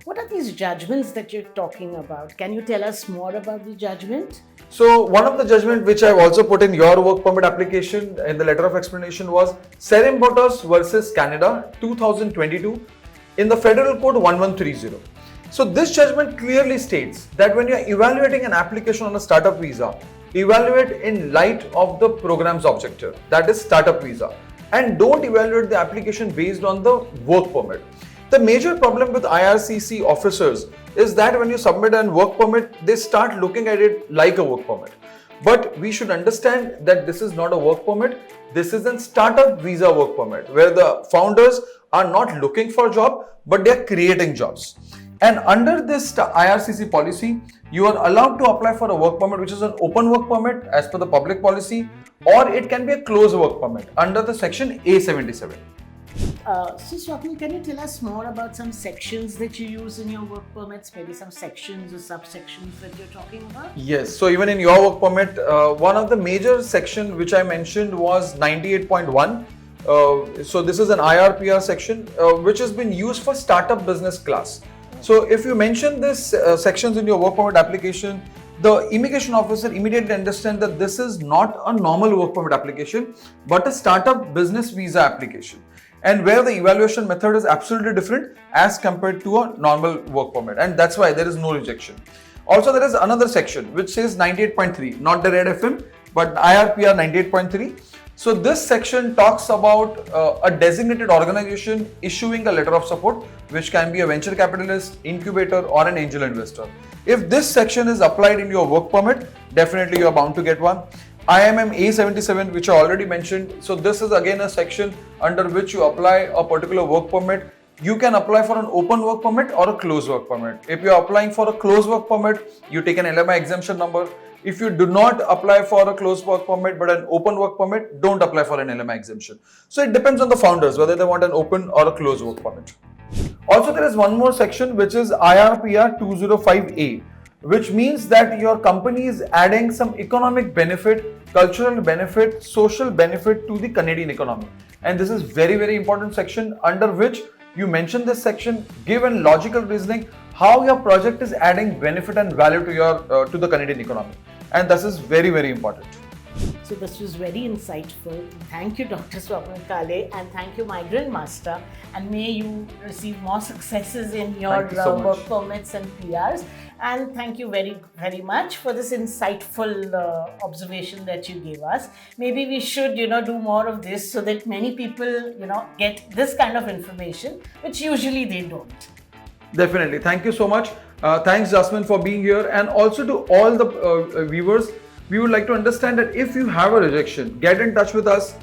What are these judgments that you're talking about? Can you tell us more about the judgment? So one of the judgment which I've also put in your work permit application in the letter of explanation was Serembotos versus Canada 2022 in the Federal Code 1130. So this judgment clearly states that when you're evaluating an application on a startup visa, evaluate in light of the program's objective, that is startup visa, and don't evaluate the application based on the work permit. The major problem with IRCC officers is that when you submit a work permit, they start looking at it like a work permit. But we should understand that this is not a work permit. This is a startup visa work permit where the founders are not looking for a job, but they are creating jobs. And under this IRCC policy, you are allowed to apply for a work permit, which is an open work permit as per the public policy, or it can be a closed work permit under the section A77. So Swapnil, can you tell us more about some sections that you use in your work permits, maybe some sections or subsections that you're talking about? Yes, so even in your work permit, one of the major section which I mentioned was 98.1. So this is an IRPR section which has been used for startup business class. So if you mention this sections in your work permit application, the immigration officer immediately understands that this is not a normal work permit application, but a startup business visa application, and where the evaluation method is absolutely different as compared to a normal work permit, and that's why there is no rejection. Also, there is another section which says 98.3, not the red FM, but IRPR 98.3. So this section talks about a designated organization issuing a letter of support, which can be a venture capitalist, incubator, or an angel investor. If this section is applied in your work permit, definitely you are bound to get one. IMM A77, which I already mentioned. So this is again a section under which you apply a particular work permit. You can apply for an open work permit or a closed work permit. If you are applying for a closed work permit, you take an LMI exemption number. If you do not apply for a closed work permit but an open work permit, don't apply for an LMI exemption. So it depends on the founders whether they want an open or a closed work permit. Also, there is one more section which is IRPR 205A, which means that your company is adding some economic benefit, cultural benefit, social benefit to the Canadian economy. And this is very, very important section under which you mention this section, give a logical reasoning how your project is adding benefit and value to your to the Canadian economy. And this is very, very important. So this was very insightful. Thank you, Dr. Swapnil Kale, and thank you, Migrant Master. And may you receive more successes in your work permits and PRs. And thank you very, very much for this insightful observation that you gave us. Maybe we should, do more of this so that many people, get this kind of information, which usually they don't. Definitely. Thank you so much. Thanks, Jasmine, for being here. And also to all the viewers, we would like to understand that if you have a rejection, get in touch with us,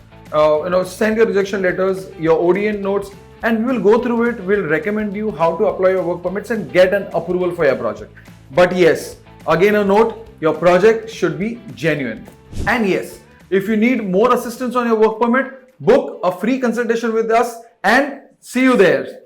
send your rejection letters, your ODN notes, and we will go through it. We'll recommend you how to apply your work permits and get an approval for your project. But yes, again a note, your project should be genuine. And yes, if you need more assistance on your work permit, book a free consultation with us and see you there.